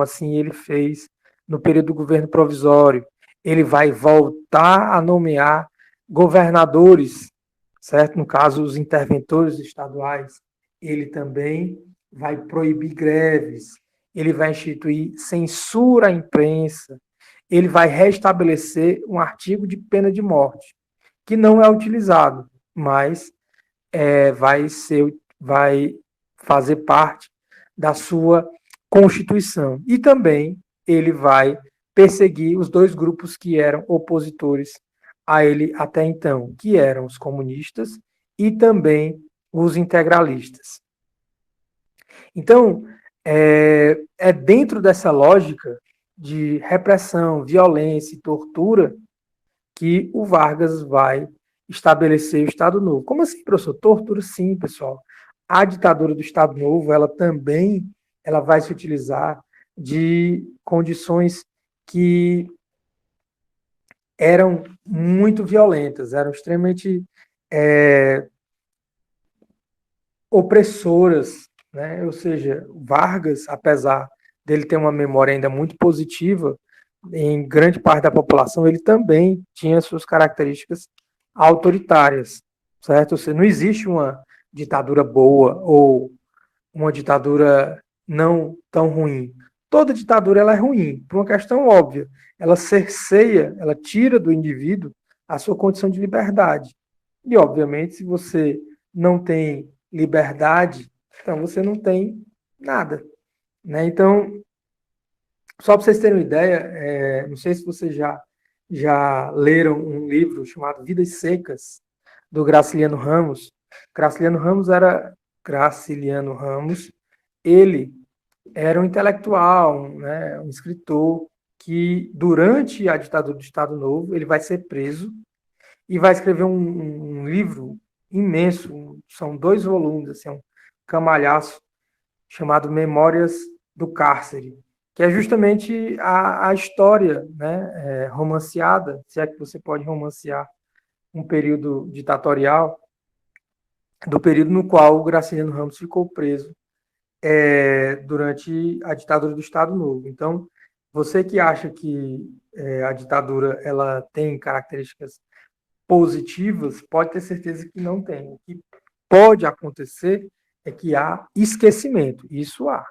assim ele fez no período do governo provisório. Ele vai voltar a nomear governadores, certo? No caso, os interventores estaduais. Ele também vai proibir greves, ele vai instituir censura à imprensa, ele vai restabelecer um artigo de pena de morte, que não é utilizado, mas vai fazer parte da sua Constituição. E também ele vai perseguir os dois grupos que eram opositores a ele até então, que eram os comunistas e também os integralistas. Então, é dentro dessa lógica de repressão, violência e tortura que o Vargas vai estabelecer o Estado Novo. Como assim, professor? Tortura, sim, pessoal. A ditadura do Estado Novo, ela também vai se utilizar de condições que eram muito violentas, eram extremamente opressoras, né? Ou seja, Vargas, apesar dele ter uma memória ainda muito positiva, em grande parte da população, ele também tinha suas características autoritárias, certo? Ou seja, não existe uma ditadura boa ou uma ditadura não tão ruim. Toda ditadura ela é ruim, por uma questão óbvia. Ela cerceia, ela tira do indivíduo a sua condição de liberdade. E, obviamente, se você não tem liberdade, então você não tem nada, né? Então, só para vocês terem uma ideia, não sei se vocês já leram um livro chamado Vidas Secas, do Graciliano Ramos. Graciliano Ramos, ele era um intelectual, né, um escritor que, durante a ditadura do Estado Novo, ele vai ser preso e vai escrever um livro imenso, são 2 volumes, assim, um camalhaço, chamado Memórias do Cárcere, que é justamente a história, né, romanceada, se é que você pode romancear um período ditatorial, do período no qual o Graciliano Ramos ficou preso durante a ditadura do Estado Novo. Então, você que acha que a ditadura ela tem características positivas, pode ter certeza que não tem. O que pode acontecer é que há esquecimento. Isso há.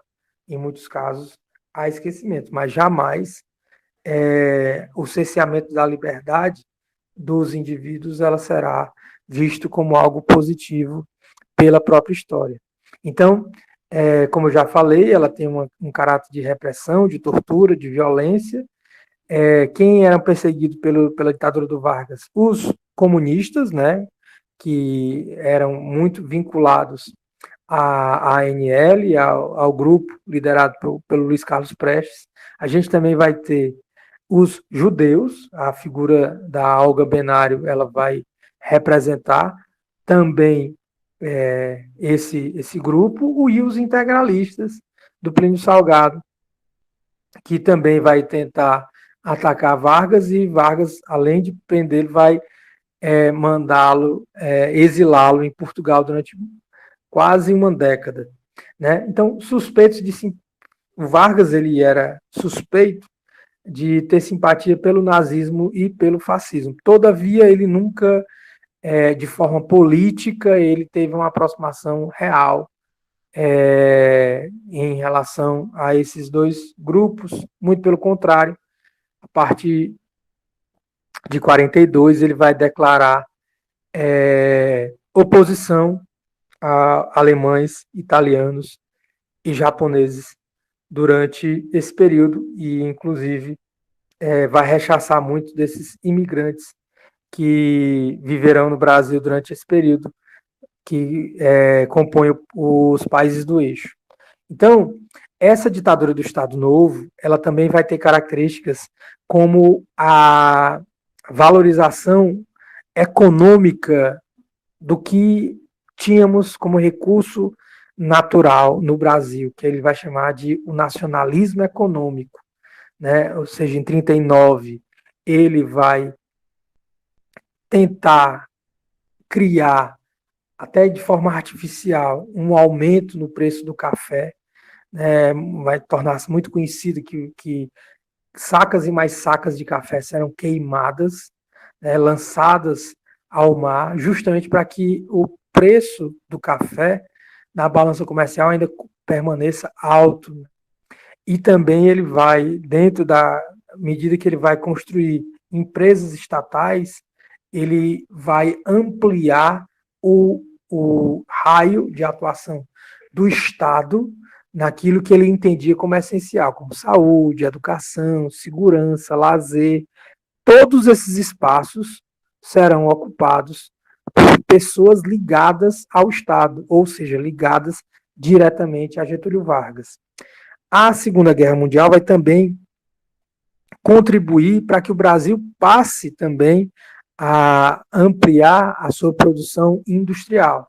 Em muitos casos, há esquecimento, mas jamais o cerceamento da liberdade dos indivíduos ela será visto como algo positivo pela própria história. Então, como eu já falei, ela tem um caráter de repressão, de tortura, de violência. Quem era perseguido pela ditadura do Vargas? Os comunistas, né, que eram muito vinculados à ANL, ao grupo liderado pelo Luiz Carlos Prestes. A gente também vai ter os judeus, a figura da Olga Benário, ela vai representar também esse grupo, e os integralistas do Plínio Salgado, que também vai tentar atacar Vargas, e Vargas, além de prendê-lo, vai mandá-lo, exilá-lo em Portugal durante quase uma década, né? Então, suspeitos de o Vargas ele era suspeito de ter simpatia pelo nazismo e pelo fascismo. Todavia, ele nunca, de forma política, ele teve uma aproximação real em relação a esses dois grupos. Muito pelo contrário, a partir de 42 ele vai declarar oposição a alemães, italianos e japoneses durante esse período, e inclusive vai rechaçar muitos desses imigrantes que viverão no Brasil durante esse período, que compõem os países do eixo. Então, essa ditadura do Estado Novo, ela também vai ter características como a valorização econômica do que tínhamos como recurso natural no Brasil, que ele vai chamar de o nacionalismo econômico, né? Ou seja, em 39 ele vai tentar criar, até de forma artificial, um aumento no preço do café, vai tornar-se muito conhecido que sacas e mais sacas de café serão queimadas, lançadas ao mar, justamente para que o preço do café na balança comercial ainda permaneça alto. E também ele vai, dentro da medida que ele vai construir empresas estatais, ele vai ampliar o raio de atuação do Estado naquilo que ele entendia como essencial, como saúde, educação, segurança, lazer. Todos esses espaços serão ocupados por pessoas ligadas ao Estado, ou seja, ligadas diretamente a Getúlio Vargas. A Segunda Guerra Mundial vai também contribuir para que o Brasil passe também a ampliar a sua produção industrial.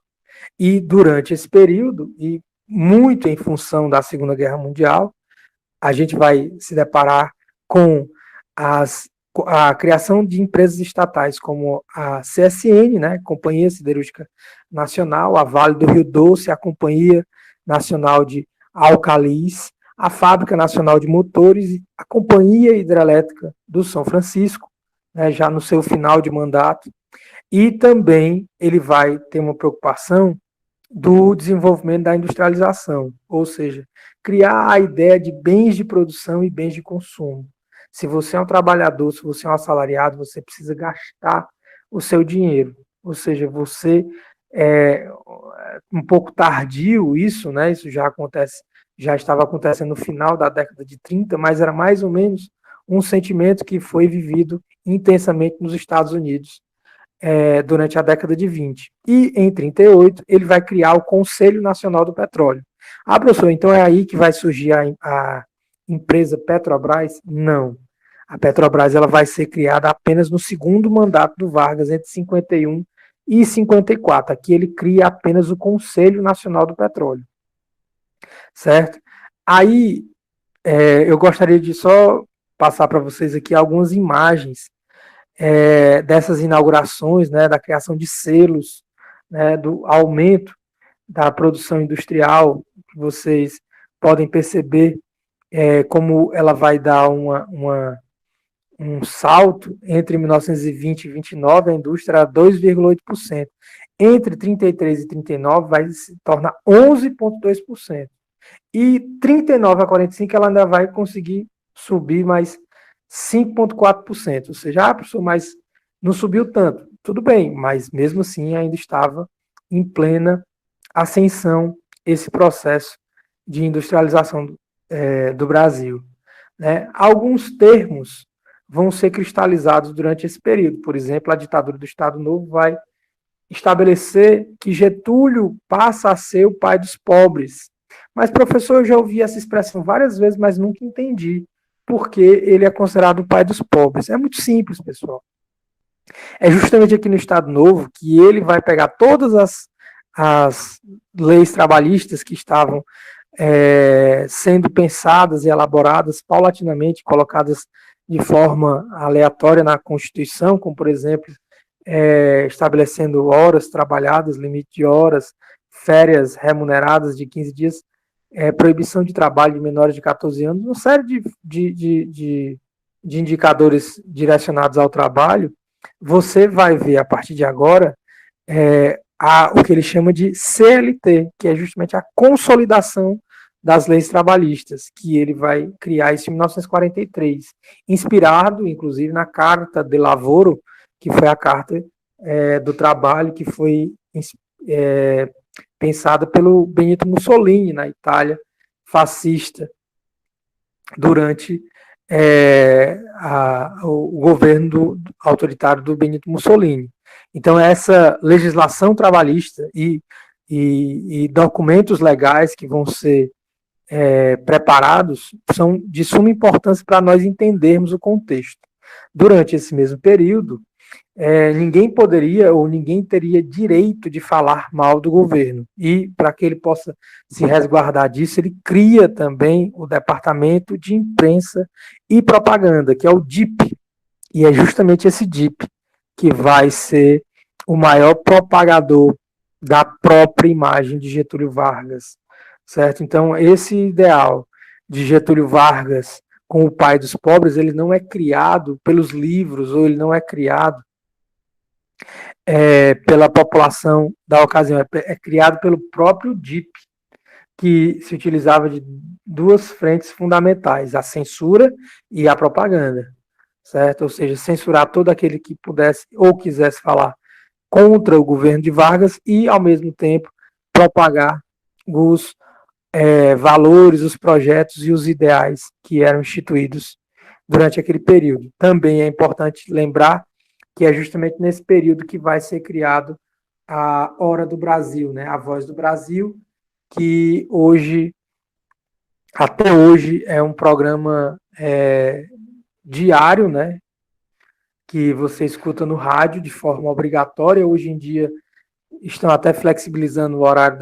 E durante esse período, e muito em função da Segunda Guerra Mundial, a gente vai se deparar com a criação de empresas estatais como a CSN, né, Companhia Siderúrgica Nacional, a Vale do Rio Doce, a Companhia Nacional de Alcalis, a Fábrica Nacional de Motores, a Companhia Hidrelétrica do São Francisco, né, já no seu final de mandato, e também ele vai ter uma preocupação do desenvolvimento da industrialização, ou seja, criar a ideia de bens de produção e bens de consumo. Se você é um trabalhador, se você é um assalariado, você precisa gastar o seu dinheiro, ou seja, você é um pouco tardio isso, né? Isso já acontece, já estava acontecendo no final da década de 30, mas era mais ou menos um sentimento que foi vivido intensamente nos Estados Unidos durante a década de 20. E em 38 ele vai criar o Conselho Nacional do Petróleo. Ah, professor, então é aí que vai surgir a empresa Petrobras? Não. A Petrobras ela vai ser criada apenas no segundo mandato do Vargas, entre 51 e 54. Aqui ele cria apenas o Conselho Nacional do Petróleo. Certo? Aí eu gostaria de só passar para vocês aqui algumas imagens dessas inaugurações, né, da criação de selos, né, do aumento da produção industrial, que vocês podem perceber como ela vai dar um salto entre 1920 e 29, a indústria era 2,8%. Entre 33 e 39 vai se tornar 11,2%. E 39 a 45 ela ainda vai conseguir subir mais 5,4%. Ou seja, professor, mas não subiu tanto. Tudo bem, mas mesmo assim ainda estava em plena ascensão esse processo de industrialização do Brasil. Né? Alguns termos vão ser cristalizados durante esse período. Por exemplo, a ditadura do Estado Novo vai estabelecer que Getúlio passa a ser o pai dos pobres. Mas, professor, eu já ouvi essa expressão várias vezes, mas nunca entendi por que ele é considerado o pai dos pobres. É muito simples, pessoal. É justamente aqui no Estado Novo que ele vai pegar todas as leis trabalhistas que estavam sendo pensadas e elaboradas paulatinamente, colocadas de forma aleatória na Constituição, como, por exemplo, estabelecendo horas trabalhadas, limite de horas, férias remuneradas de 15 dias, proibição de trabalho de menores de 14 anos, uma série de indicadores direcionados ao trabalho. Você vai ver, a partir de agora, o que ele chama de CLT, que é justamente a consolidação das leis trabalhistas, que ele vai criar isso em 1943, inspirado, inclusive, na Carta de Lavoro, que foi a Carta do Trabalho, que foi pensada pelo Benito Mussolini, na Itália fascista, durante o governo autoritário do Benito Mussolini. Então, essa legislação trabalhista e documentos legais que vão ser preparados são de suma importância para nós entendermos o contexto. Durante esse mesmo período, ninguém poderia ou ninguém teria direito de falar mal do governo. E, para que ele possa se resguardar disso, ele cria também o Departamento de Imprensa e Propaganda, que é o DIP. E é justamente esse DIP que vai ser o maior propagador da própria imagem de Getúlio Vargas certo? Então, esse ideal de Getúlio Vargas com o pai dos pobres, ele não é criado pelos livros, ou ele não é criado pela população da ocasião, é criado pelo próprio DIP, que se utilizava de duas frentes fundamentais, a censura e a propaganda, certo? Ou seja, censurar todo aquele que pudesse ou quisesse falar contra o governo de Vargas e, ao mesmo tempo, propagar os valores, os projetos e os ideais que eram instituídos durante aquele período. Também é importante lembrar que é justamente nesse período que vai ser criado a Hora do Brasil, né? A Voz do Brasil, que hoje, até hoje, é um programa diário, né? Que você escuta no rádio de forma obrigatória. Hoje em dia estão até flexibilizando o horário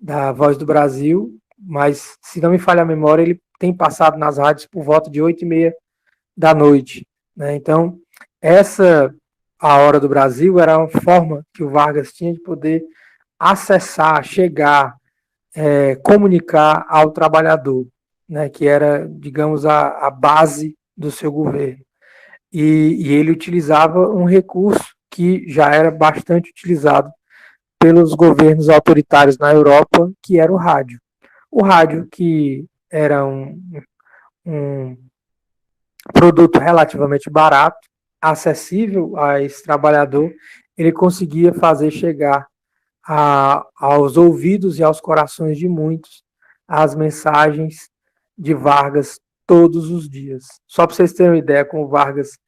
da Voz do Brasil, mas, se não me falha a memória, ele tem passado nas rádios por volta de 8h30 da noite, né? Então, a Hora do Brasil era uma forma que o Vargas tinha de poder acessar, chegar, comunicar ao trabalhador, né? Que era, digamos, a base do seu governo. E ele utilizava um recurso que já era bastante utilizado pelos governos autoritários na Europa, que era o rádio. O rádio, que era um produto relativamente barato, acessível a esse trabalhador, ele conseguia fazer chegar aos ouvidos e aos corações de muitos as mensagens de Vargas todos os dias. Só para vocês terem uma ideia, como Vargas,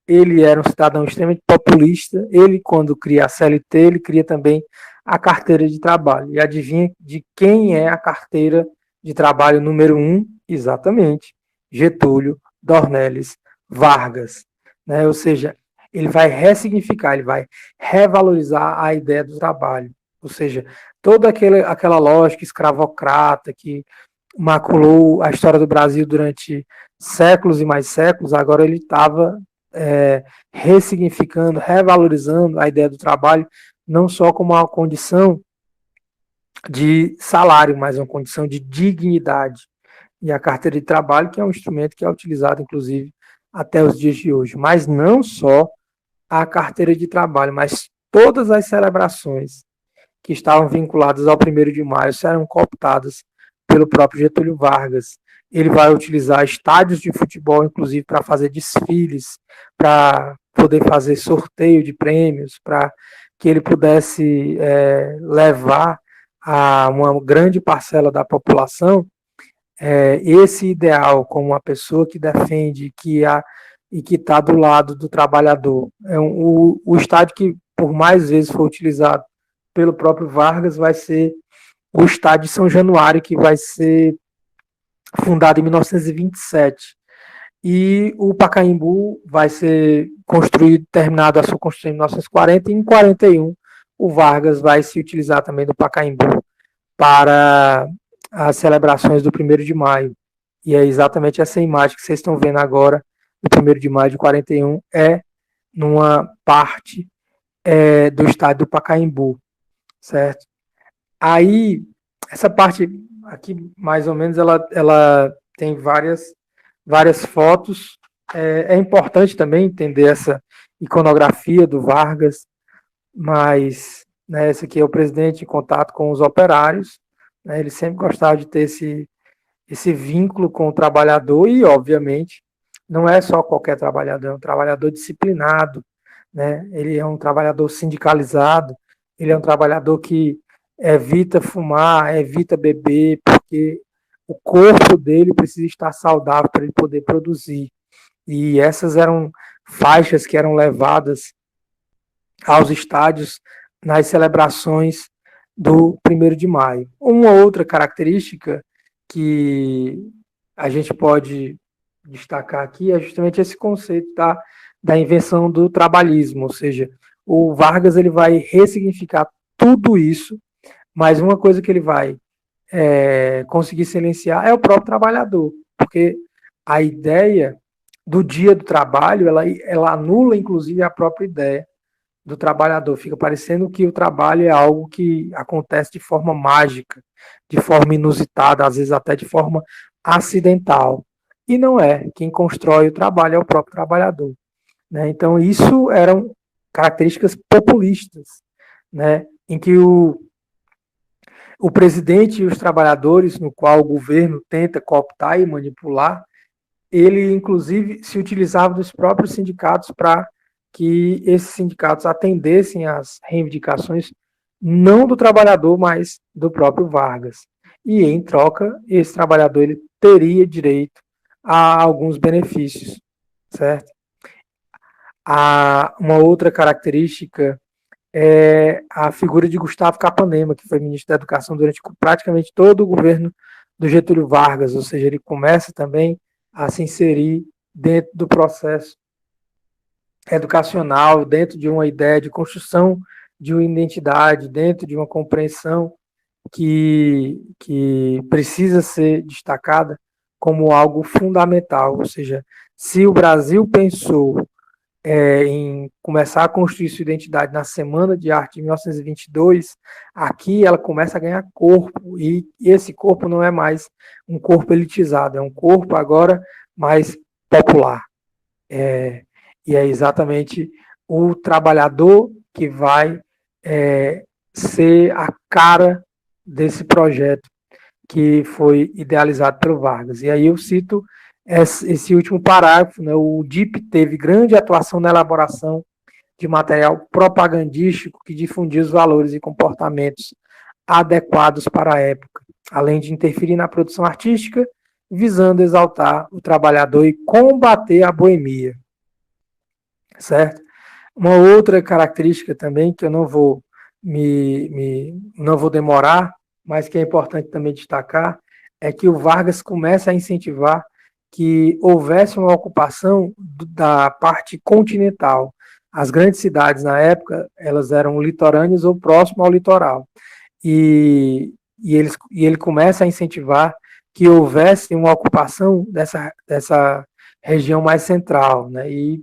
ele era um cidadão extremamente populista. Ele, quando cria a CLT, ele cria também a carteira de trabalho. E adivinha de quem é a carteira de trabalho número 1? Exatamente, Getúlio Dornelles Vargas, né? Ou seja, ele vai ressignificar, ele vai revalorizar a ideia do trabalho. Ou seja, toda aquela lógica escravocrata que maculou a história do Brasil durante séculos e mais séculos, agora ele estava ressignificando, revalorizando a ideia do trabalho, não só como uma condição de salário, mas uma condição de dignidade. E a carteira de trabalho, que é um instrumento que é utilizado, inclusive, até os dias de hoje. Mas não só a carteira de trabalho, mas todas as celebrações que estavam vinculadas ao 1º de maio serão cooptadas pelo próprio Getúlio Vargas. Ele vai utilizar estádios de futebol, inclusive, para fazer desfiles, para poder fazer sorteio de prêmios, para que ele pudesse levar a uma grande parcela da população esse ideal como uma pessoa que defende e que está do lado do trabalhador. O estádio que, por mais vezes, for utilizado pelo próprio Vargas, vai ser o estádio de São Januário, que vai ser fundado em 1927. E o Pacaembu vai ser terminado a sua construção em 1940, e em 41 o Vargas vai se utilizar também do Pacaembu para as celebrações do 1º de maio. E é exatamente essa imagem que vocês estão vendo agora, do 1º de maio de 41, numa parte do estádio do Pacaembu, certo? Aí, essa parte aqui, mais ou menos, ela tem várias fotos. É importante também entender essa iconografia do Vargas, mas né, esse aqui é o presidente em contato com os operários. Né, ele sempre gostava de ter esse vínculo com o trabalhador e, obviamente, não é só qualquer trabalhador, é um trabalhador disciplinado, né? Ele é um trabalhador sindicalizado, ele é um trabalhador que evita fumar, evita beber, porque o corpo dele precisa estar saudável para ele poder produzir. E essas eram faixas que eram levadas aos estádios nas celebrações do 1º de maio. Uma outra característica que a gente pode destacar aqui é justamente esse conceito da invenção do trabalhismo, ou seja, o Vargas ele vai ressignificar tudo isso, mas uma coisa que ele vai conseguir silenciar é o próprio trabalhador, porque a ideia do dia do trabalho, ela anula, inclusive, a própria ideia do trabalhador. Fica parecendo que o trabalho é algo que acontece de forma mágica, de forma inusitada, às vezes até de forma acidental. E não é. Quem constrói o trabalho é o próprio trabalhador. Né? Então, isso eram características populistas, né? Em que o presidente e os trabalhadores, no qual o governo tenta cooptar e manipular, ele, inclusive, se utilizava dos próprios sindicatos para que esses sindicatos atendessem às reivindicações não do trabalhador, mas do próprio Vargas. E, em troca, esse trabalhador ele teria direito a alguns benefícios, certo? Uma outra característica é a figura de Gustavo Capanema, que foi ministro da Educação durante praticamente todo o governo do Getúlio Vargas, ou seja, ele começa também a se inserir dentro do processo educacional, dentro de uma ideia de construção de uma identidade, dentro de uma compreensão que precisa ser destacada como algo fundamental, ou seja, se o Brasil pensou em começar a construir sua identidade na Semana de Arte de 1922, aqui ela começa a ganhar corpo, e esse corpo não é mais um corpo elitizado, é um corpo agora mais popular. E é exatamente o trabalhador que vai ser a cara desse projeto que foi idealizado pelo Vargas. E aí eu cito esse último parágrafo, né? O DIP teve grande atuação na elaboração de material propagandístico que difundia os valores e comportamentos adequados para a época, além de interferir na produção artística, visando exaltar o trabalhador e combater a boemia. Certo? Uma outra característica também, que eu não vou não vou demorar, mas que é importante também destacar, é que o Vargas começa a incentivar que houvesse uma ocupação da parte continental. As grandes cidades, na época, elas eram litorâneas ou próximas ao litoral. E ele começa a incentivar que houvesse uma ocupação dessa região mais central. Né? E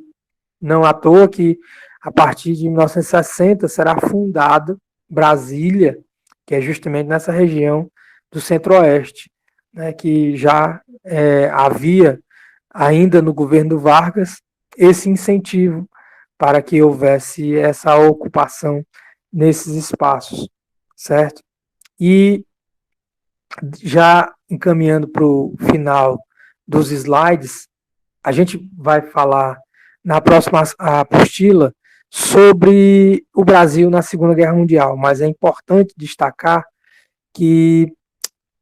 não à toa que, a partir de 1960, será fundada Brasília, que é justamente nessa região do Centro-Oeste, né, que já havia, ainda no governo Vargas, esse incentivo para que houvesse essa ocupação nesses espaços, certo? E já encaminhando para o final dos slides, a gente vai falar na próxima apostila sobre o Brasil na Segunda Guerra Mundial, mas é importante destacar que,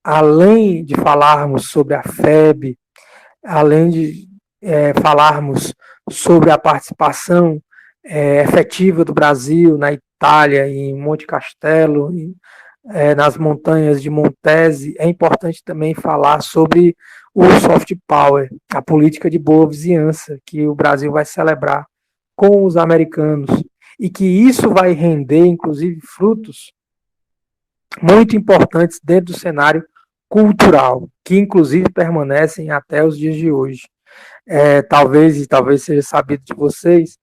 além de falarmos sobre a FEB, além de falarmos sobre a participação efetiva do Brasil na Itália, em Monte Castelo, nas montanhas de Montese, é importante também falar sobre o soft power, a política de boa vizinhança que o Brasil vai celebrar com os americanos, e que isso vai render, inclusive, frutos muito importantes dentro do cenário cultural, que inclusive permanecem até os dias de hoje. Talvez seja sabido de vocês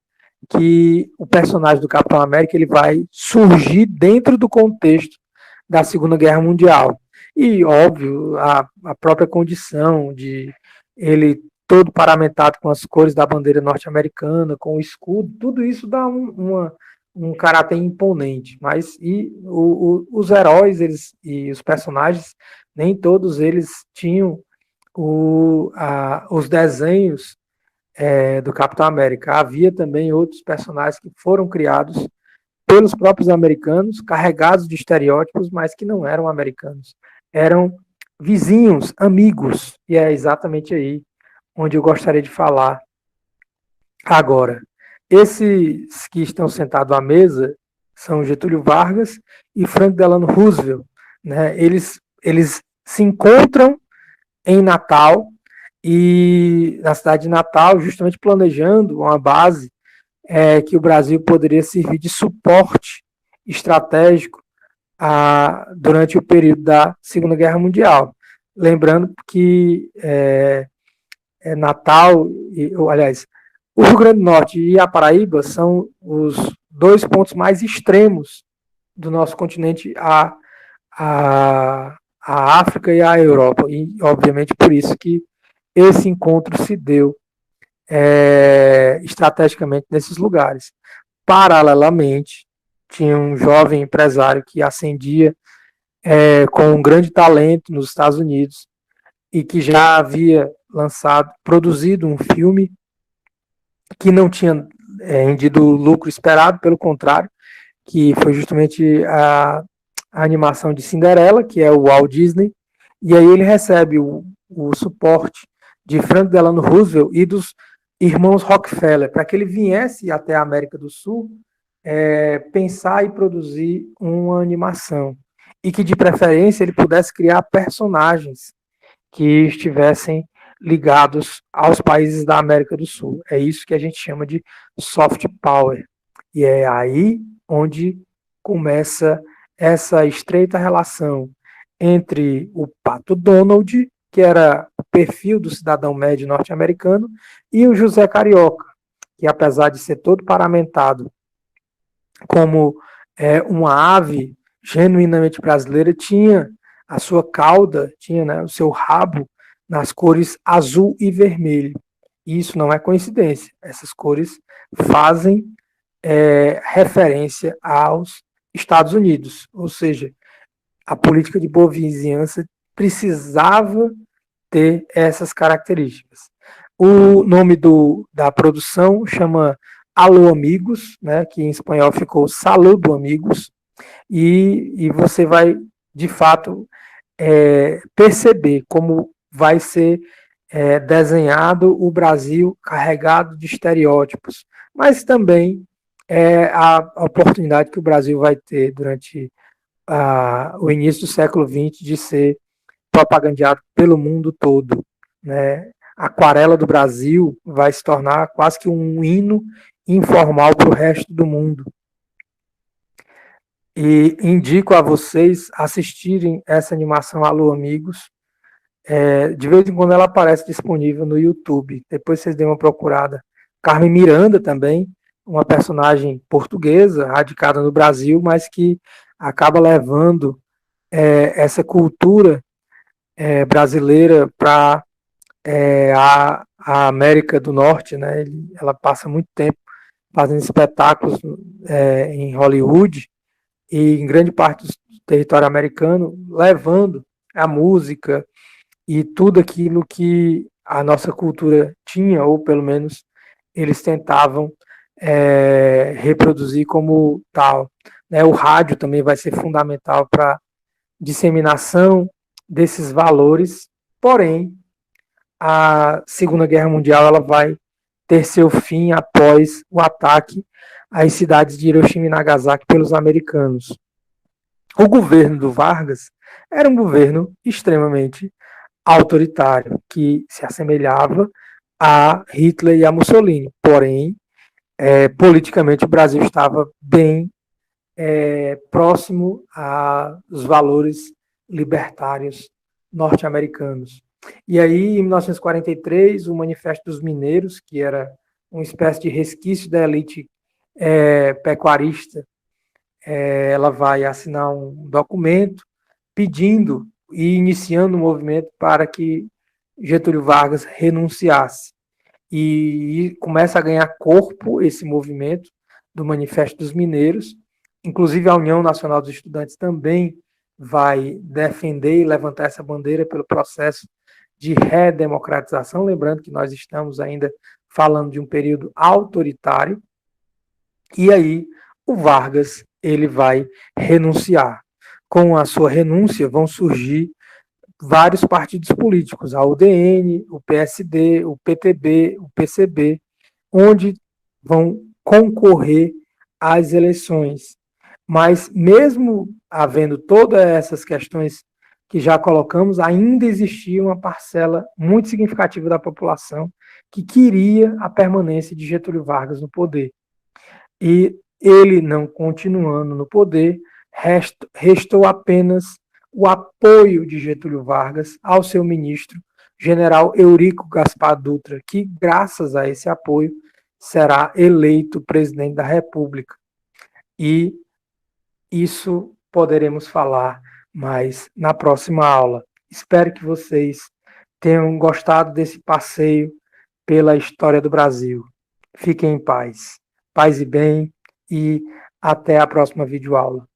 que o personagem do Capitão América ele vai surgir dentro do contexto da Segunda Guerra Mundial. E, óbvio, a própria condição de ele todo paramentado com as cores da bandeira norte-americana, com o escudo, tudo isso dá um caráter imponente. Mas os heróis e os personagens, nem todos eles tinham os desenhos do Capitão América. Havia também outros personagens que foram criados pelos próprios americanos, carregados de estereótipos, mas que não eram americanos. Eram vizinhos, amigos, e é exatamente aí onde eu gostaria de falar agora. Esses que estão sentados à mesa são Getúlio Vargas e Franklin Delano Roosevelt. Né? Eles se encontram em Natal, e na cidade de Natal, justamente planejando uma base que o Brasil poderia servir de suporte estratégico durante o período da Segunda Guerra Mundial. Lembrando que Natal, aliás, o Rio Grande do Norte e a Paraíba são os dois pontos mais extremos do nosso continente, a África e a Europa. E, obviamente, por isso que esse encontro se deu estrategicamente nesses lugares. Paralelamente, tinha um jovem empresário que ascendia com um grande talento nos Estados Unidos e que já havia produzido um filme que não tinha rendido o lucro esperado, pelo contrário, que foi justamente a animação de Cinderela, que é o Walt Disney, e aí ele recebe o suporte de Franklin Delano Roosevelt e dos irmãos Rockefeller, para que ele viesse até a América do Sul pensar e produzir uma animação, e que de preferência ele pudesse criar personagens que estivessem ligados aos países da América do Sul. É isso que a gente chama de soft power. E é aí onde começa essa estreita relação entre o Pato Donald, que era o perfil do cidadão médio norte-americano, e o José Carioca, que apesar de ser todo paramentado como uma ave genuinamente brasileira, tinha a sua cauda, tinha, né, o seu rabo nas cores azul e vermelho. E isso não é coincidência. Essas cores fazem referência aos Estados Unidos, ou seja, a política de boa vizinhança precisava ter essas características. O nome da produção chama Alô Amigos, né, que em espanhol ficou Saludo Amigos, e você vai, de fato, perceber como vai ser desenhado o Brasil carregado de estereótipos, mas também a oportunidade que o Brasil vai ter durante o início do século XX de ser propagandeado pelo mundo todo, né? A Aquarela do Brasil vai se tornar quase que um hino informal para o resto do mundo. E indico a vocês assistirem essa animação Alô Amigos. De vez em quando ela aparece disponível no YouTube. Depois vocês dêem uma procurada. Carmen Miranda também, uma personagem portuguesa, radicada no Brasil, mas que acaba levando essa cultura brasileira para a América do Norte, né? Ela passa muito tempo fazendo espetáculos em Hollywood e em grande parte do território americano, levando a música e tudo aquilo que a nossa cultura tinha, ou pelo menos eles tentavam reproduzir como tal. Né? O rádio também vai ser fundamental para disseminação desses valores, porém, a Segunda Guerra Mundial ela vai ter seu fim após o ataque às cidades de Hiroshima e Nagasaki pelos americanos. O governo do Vargas era um governo extremamente autoritário, que se assemelhava a Hitler e a Mussolini. Porém, politicamente o Brasil estava bem próximo aos valores libertários norte-americanos. E aí, em 1943, o Manifesto dos Mineiros, que era uma espécie de resquício da elite pecuarista, ela vai assinar um documento pedindo e iniciando um movimento para que Getúlio Vargas renunciasse. E começa a ganhar corpo esse movimento do Manifesto dos Mineiros. Inclusive, a União Nacional dos Estudantes também vai defender e levantar essa bandeira pelo processo de redemocratização, lembrando que nós estamos ainda falando de um período autoritário, e aí o Vargas ele vai renunciar. Com a sua renúncia vão surgir vários partidos políticos, a UDN, o PSD, o PTB, o PCB, onde vão concorrer às eleições. Mas mesmo havendo todas essas questões que já colocamos, ainda existia uma parcela muito significativa da população que queria a permanência de Getúlio Vargas no poder. E ele não continuando no poder, restou apenas o apoio de Getúlio Vargas ao seu ministro, general Eurico Gaspar Dutra, que, graças a esse apoio, será eleito presidente da República. e isso poderemos falar mais na próxima aula. Espero que vocês tenham gostado desse passeio pela história do Brasil. Fiquem em paz. Paz e bem, e até a próxima videoaula.